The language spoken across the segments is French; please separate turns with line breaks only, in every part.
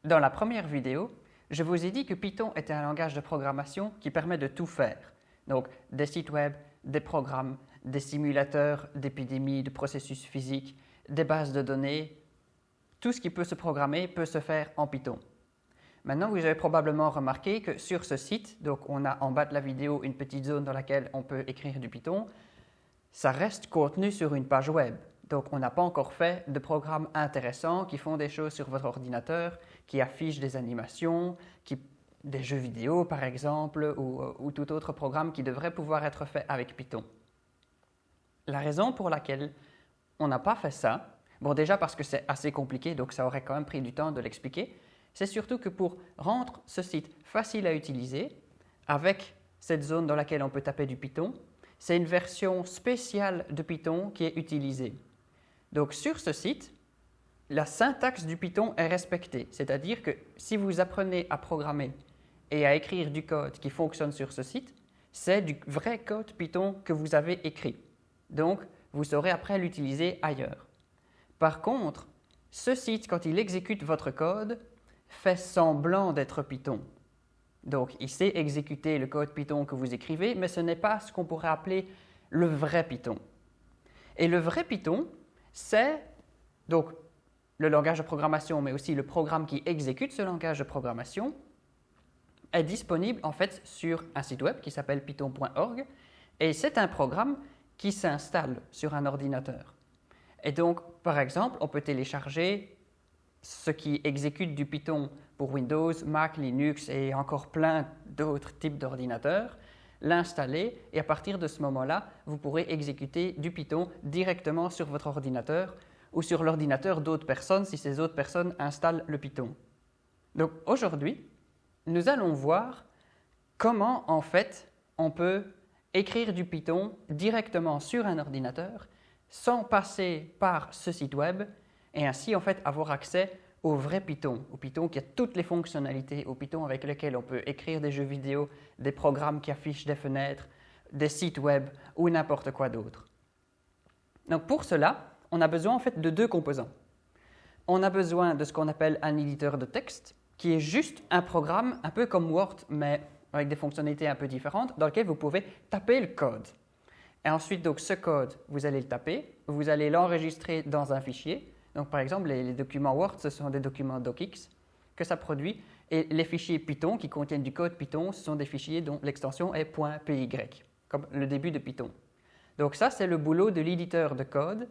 Dans la première vidéo, je vous ai dit que Python était un langage de programmation qui permet de tout faire. Donc des sites web, des programmes, des simulateurs d'épidémies, de processus physiques, des bases de données. Tout ce qui peut se programmer peut se faire en Python. Maintenant, vous avez probablement remarqué que sur ce site, donc on a en bas de la vidéo une petite zone dans laquelle on peut écrire du Python, ça reste contenu sur une page web. Donc on n'a pas encore fait de programmes intéressants qui font des choses sur votre ordinateur, qui affichent des animations, des jeux vidéo par exemple, ou tout autre programme qui devrait pouvoir être fait avec Python. La raison pour laquelle on n'a pas fait ça, bon déjà parce que c'est assez compliqué, donc ça aurait quand même pris du temps de l'expliquer, c'est surtout que pour rendre ce site facile à utiliser, avec cette zone dans laquelle on peut taper du Python, c'est une version spéciale de Python qui est utilisée. Donc sur ce site, la syntaxe du Python est respectée, c'est-à-dire que si vous apprenez à programmer et à écrire du code qui fonctionne sur ce site, c'est du vrai code Python que vous avez écrit. Donc, vous saurez après l'utiliser ailleurs. Par contre, ce site, quand il exécute votre code, fait semblant d'être Python. Donc, il sait exécuter le code Python que vous écrivez, mais ce n'est pas ce qu'on pourrait appeler le vrai Python. Et le vrai Python, c'est donc le langage de programmation, mais aussi le programme qui exécute ce langage de programmation, est disponible en fait sur un site web qui s'appelle python.org, et c'est un programme qui s'installe sur un ordinateur. Et donc, par exemple, on peut télécharger ce qui exécute du Python pour Windows, Mac, Linux et encore plein d'autres types d'ordinateurs, l'installer et à partir de ce moment-là, vous pourrez exécuter du Python directement sur votre ordinateur ou sur l'ordinateur d'autres personnes si ces autres personnes installent le Python. Donc aujourd'hui, nous allons voir comment en fait on peut écrire du Python directement sur un ordinateur sans passer par ce site web et ainsi en fait avoir accès au vrai Python, au Python qui a toutes les fonctionnalités, au Python avec lequel on peut écrire des jeux vidéo, des programmes qui affichent des fenêtres, des sites web ou n'importe quoi d'autre. Donc pour cela, on a besoin en fait de deux composants. On a besoin de ce qu'on appelle un éditeur de texte, qui est juste un programme un peu comme Word, mais avec des fonctionnalités un peu différentes, dans lequel vous pouvez taper le code. Et ensuite, donc, ce code, vous allez le taper, vous allez l'enregistrer dans un fichier. Donc, par exemple, les documents Word, ce sont des documents docx que ça produit. Et les fichiers Python qui contiennent du code Python, ce sont des fichiers dont l'extension est .py, comme le début de Python. Donc ça, c'est le boulot de l'éditeur de code,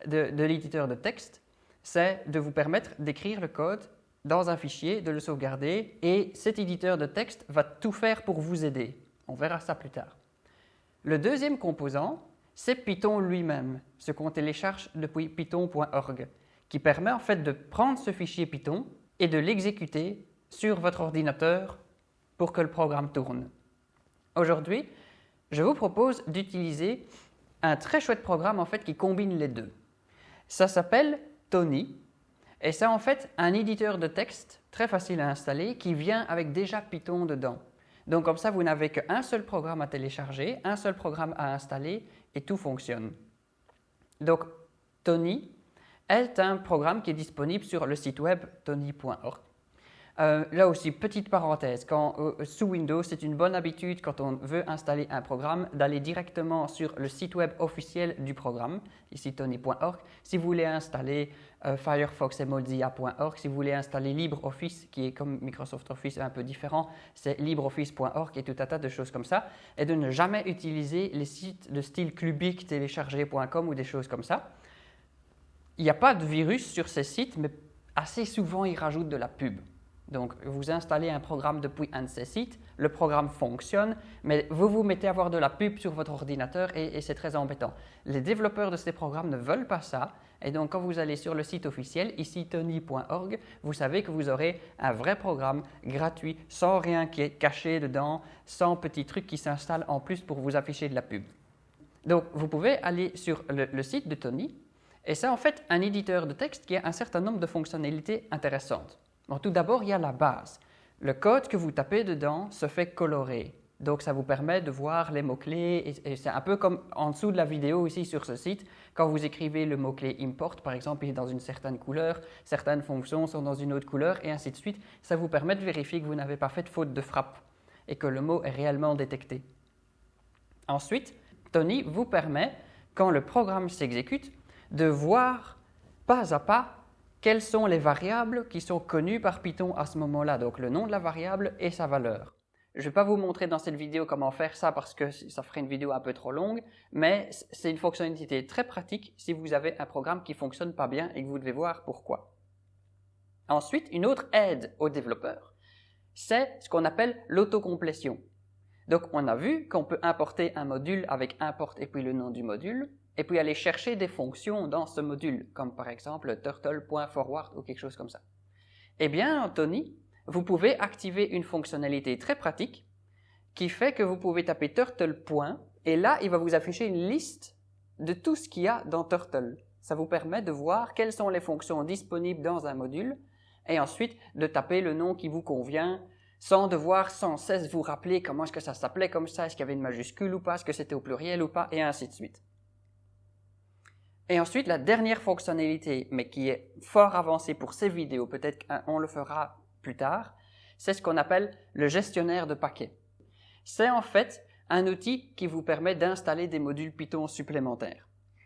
de l'éditeur de texte, c'est de vous permettre d'écrire le code dans un fichier, de le sauvegarder, et cet éditeur de texte va tout faire pour vous aider. On verra ça plus tard. Le deuxième composant, c'est Python lui-même, ce qu'on télécharge depuis python.org, qui permet en fait de prendre ce fichier Python et de l'exécuter sur votre ordinateur pour que le programme tourne. Aujourd'hui, je vous propose d'utiliser un très chouette programme en fait qui combine les deux. Ça s'appelle Tony. Et c'est en fait un éditeur de texte très facile à installer qui vient avec déjà Python dedans. Donc comme ça, vous n'avez qu'un seul programme à télécharger, un seul programme à installer et tout fonctionne. Donc Tony est un programme qui est disponible sur le site web tony.org. Là aussi, petite parenthèse, sous Windows, c'est une bonne habitude quand on veut installer un programme d'aller directement sur le site web officiel du programme, ici tony.org. Si vous voulez installer Firefox et Mozilla.org, si vous voulez installer LibreOffice, qui est comme Microsoft Office un peu différent, c'est LibreOffice.org et tout un tas de choses comme ça, et de ne jamais utiliser les sites de style clubic télécharger.com ou des choses comme ça. Il n'y a pas de virus sur ces sites, mais assez souvent ils rajoutent de la pub. Donc, vous installez un programme depuis un de ces sites, le programme fonctionne, mais vous vous mettez à avoir de la pub sur votre ordinateur et c'est très embêtant. Les développeurs de ces programmes ne veulent pas ça, et donc quand vous allez sur le site officiel, ici tony.org, vous savez que vous aurez un vrai programme gratuit, sans rien qui est caché dedans, sans petits trucs qui s'installent en plus pour vous afficher de la pub. Donc, vous pouvez aller sur le site de Tony, et c'est en fait un éditeur de texte qui a un certain nombre de fonctionnalités intéressantes. Bon, tout d'abord, il y a la base. Le code que vous tapez dedans se fait colorer. Donc, ça vous permet de voir les mots-clés et c'est un peu comme en dessous de la vidéo ici sur ce site. Quand vous écrivez le mot-clé import, par exemple, il est dans une certaine couleur, certaines fonctions sont dans une autre couleur et ainsi de suite. Ça vous permet de vérifier que vous n'avez pas fait de faute de frappe et que le mot est réellement détecté. Ensuite, Tony vous permet, quand le programme s'exécute, de voir pas à pas quelles sont les variables qui sont connues par Python à ce moment-là, donc le nom de la variable et sa valeur. Je ne vais pas vous montrer dans cette vidéo comment faire ça parce que ça ferait une vidéo un peu trop longue, mais c'est une fonctionnalité très pratique si vous avez un programme qui ne fonctionne pas bien et que vous devez voir pourquoi. Ensuite, une autre aide aux développeurs, c'est ce qu'on appelle l'autocomplétion. Donc, on a vu qu'on peut importer un module avec import et puis le nom du module, et puis aller chercher des fonctions dans ce module, comme par exemple turtle.forward ou quelque chose comme ça. Eh bien, en Tony, vous pouvez activer une fonctionnalité très pratique qui fait que vous pouvez taper turtle. Et là, il va vous afficher une liste de tout ce qu'il y a dans Turtle. Ça vous permet de voir quelles sont les fonctions disponibles dans un module et ensuite de taper le nom qui vous convient sans devoir sans cesse vous rappeler comment est-ce que ça s'appelait comme ça, est-ce qu'il y avait une majuscule ou pas, est-ce que c'était au pluriel ou pas, et ainsi de suite. Et ensuite, la dernière fonctionnalité, mais qui est fort avancée pour ces vidéos, peut-être qu'on le fera plus tard, c'est ce qu'on appelle le gestionnaire de paquets. C'est en fait un outil qui vous permet d'installer des modules Python supplémentaires.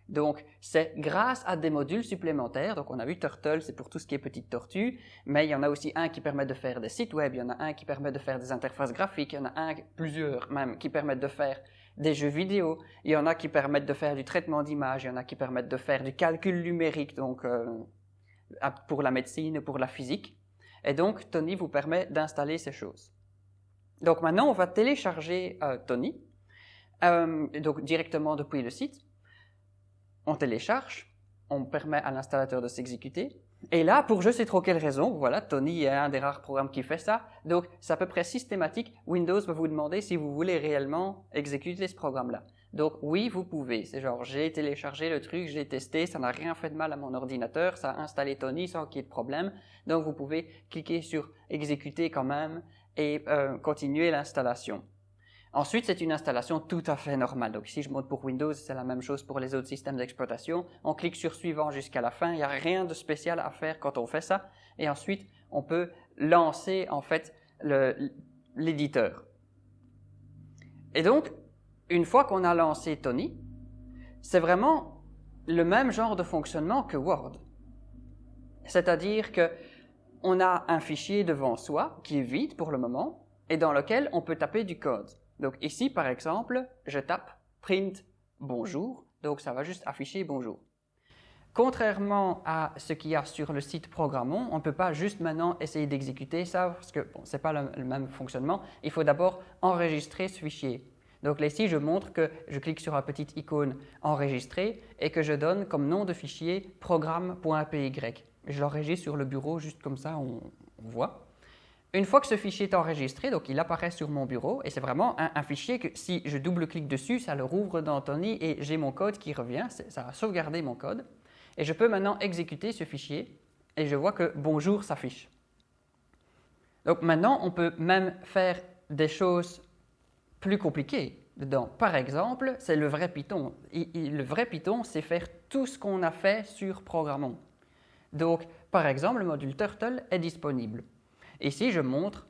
Donc, c'est grâce à des modules supplémentaires, donc on a vu Turtle, c'est pour tout ce qui est petite tortue, mais il y en a aussi un qui permet de faire des sites web, il y en a un qui permet de faire des interfaces graphiques, il y en a un, plusieurs même, qui permettent de faire des jeux vidéo, il y en a qui permettent de faire du traitement d'images, il y en a qui permettent de faire du calcul numérique, donc pour la médecine, pour la physique. Et donc, Tony vous permet d'installer ces choses. Donc maintenant, on va télécharger Tony, donc directement depuis le site. On télécharge, on permet à l'installateur de s'exécuter. Et là, pour je sais trop quelle raison, voilà, Tony est un des rares programmes qui fait ça. Donc, c'est à peu près systématique. Windows va vous demander si vous voulez réellement exécuter ce programme-là. Donc, oui, vous pouvez. C'est genre, j'ai téléchargé le truc, j'ai testé, ça n'a rien fait de mal à mon ordinateur, ça a installé Tony sans qu'il y ait de problème. Donc, vous pouvez cliquer sur exécuter quand même et continuer l'installation. Ensuite, c'est une installation tout à fait normale. Donc ici, je montre pour Windows, c'est la même chose pour les autres systèmes d'exploitation. On clique sur suivant jusqu'à la fin. Il n'y a rien de spécial à faire quand on fait ça. Et ensuite, on peut lancer en fait l'éditeur. Et donc, une fois qu'on a lancé Tony, c'est vraiment le même genre de fonctionnement que Word. C'est-à-dire que on a un fichier devant soi qui est vide pour le moment et dans lequel on peut taper du code. Donc ici, par exemple, je tape print bonjour, donc ça va juste afficher bonjour. Contrairement à ce qu'il y a sur le site Programmons, on ne peut pas juste maintenant essayer d'exécuter ça parce que bon, ce n'est pas le même fonctionnement. Il faut d'abord enregistrer ce fichier. Donc là, ici, je montre que je clique sur la petite icône enregistrer et que je donne comme nom de fichier programme.py. Je l'enregistre sur le bureau, juste comme ça, on voit. Une fois que ce fichier est enregistré, donc il apparaît sur mon bureau et c'est vraiment un fichier que si je double-clique dessus, ça le rouvre dans Tony et j'ai mon code qui revient, ça a sauvegardé mon code. Et je peux maintenant exécuter ce fichier et je vois que bonjour s'affiche. Donc maintenant, on peut même faire des choses plus compliquées dedans. Par exemple, c'est le vrai Python. Le vrai Python, c'est faire tout ce qu'on a fait sur Programmons. Donc, par exemple, le module Turtle est disponible. Ici, je montre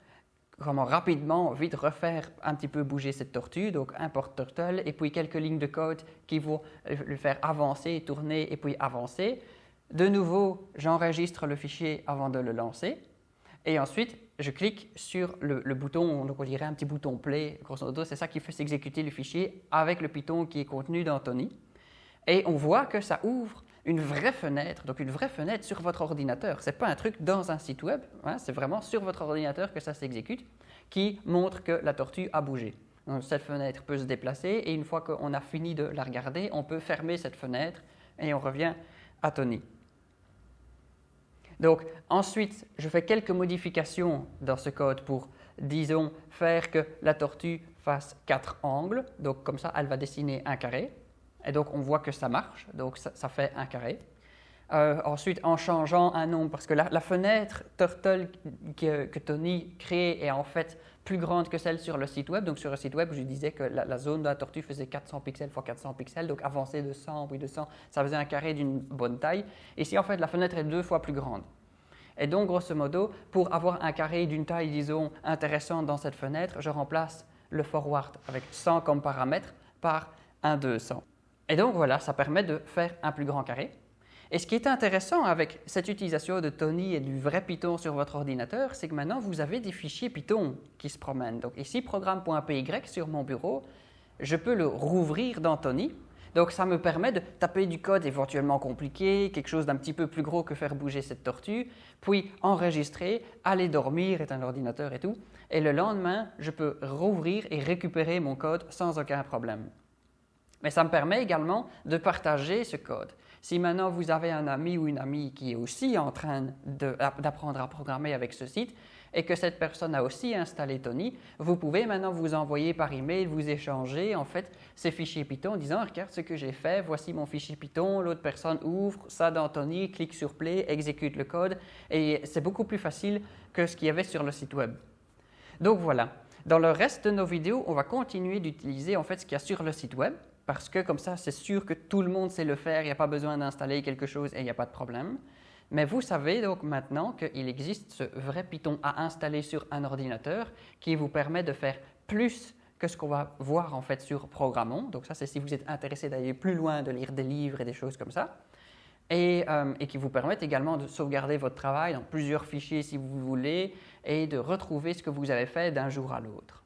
comment rapidement, vite refaire un petit peu bouger cette tortue, donc import turtle, et puis quelques lignes de code qui vont le faire avancer, tourner et puis avancer. De nouveau, j'enregistre le fichier avant de le lancer, et ensuite, je clique sur le bouton, donc on dirait un petit bouton play, grosso modo, c'est ça qui fait s'exécuter le fichier avec le Python qui est contenu dans Tony. Et on voit que ça ouvre une vraie fenêtre, donc une vraie fenêtre sur votre ordinateur. Ce n'est pas un truc dans un site web, hein, c'est vraiment sur votre ordinateur que ça s'exécute, qui montre que la tortue a bougé. Donc, cette fenêtre peut se déplacer et une fois qu'on a fini de la regarder, on peut fermer cette fenêtre et on revient à Tony. Donc ensuite, je fais quelques modifications dans ce code pour, disons, faire que la tortue fasse 4 angles. Donc comme ça, elle va dessiner un carré. Et donc, on voit que ça marche, donc ça fait un carré. Ensuite, en changeant un nom, parce que la fenêtre Turtle que Tony crée est en fait plus grande que celle sur le site web. Donc sur le site web, je disais que la zone de la tortue faisait 400 pixels x 400 pixels, donc avancer de 100, puis de 100, ça faisait un carré d'une bonne taille. Ici, en fait, la fenêtre est 2 fois plus grande. Et donc, grosso modo, pour avoir un carré d'une taille, disons, intéressante dans cette fenêtre, je remplace le forward avec 100 comme paramètre par un 200. Et donc, voilà, ça permet de faire un plus grand carré. Et ce qui est intéressant avec cette utilisation de Tony et du vrai Python sur votre ordinateur, c'est que maintenant, vous avez des fichiers Python qui se promènent. Donc ici, programme.py sur mon bureau, je peux le rouvrir dans Tony. Donc ça me permet de taper du code éventuellement compliqué, quelque chose d'un petit peu plus gros que faire bouger cette tortue, puis enregistrer, aller dormir, éteindre l'ordinateur et tout. Et le lendemain, je peux rouvrir et récupérer mon code sans aucun problème. Mais ça me permet également de partager ce code. Si maintenant vous avez un ami ou une amie qui est aussi en train d'apprendre à programmer avec ce site et que cette personne a aussi installé Tony, vous pouvez maintenant vous envoyer par email, vous échanger en fait ces fichiers Python en disant « Regarde ce que j'ai fait, voici mon fichier Python, l'autre personne ouvre ça dans Tony, clique sur Play, exécute le code » et c'est beaucoup plus facile que ce qu'il y avait sur le site web. Donc voilà, dans le reste de nos vidéos, on va continuer d'utiliser en fait ce qu'il y a sur le site web. Parce que comme ça, c'est sûr que tout le monde sait le faire, il n'y a pas besoin d'installer quelque chose et il n'y a pas de problème. Mais vous savez donc maintenant qu'il existe ce vrai Python à installer sur un ordinateur qui vous permet de faire plus que ce qu'on va voir en fait sur Programmons. Donc ça, c'est si vous êtes intéressé d'aller plus loin, de lire des livres et des choses comme ça. Et qui vous permettent également de sauvegarder votre travail dans plusieurs fichiers si vous voulez et de retrouver ce que vous avez fait d'un jour à l'autre.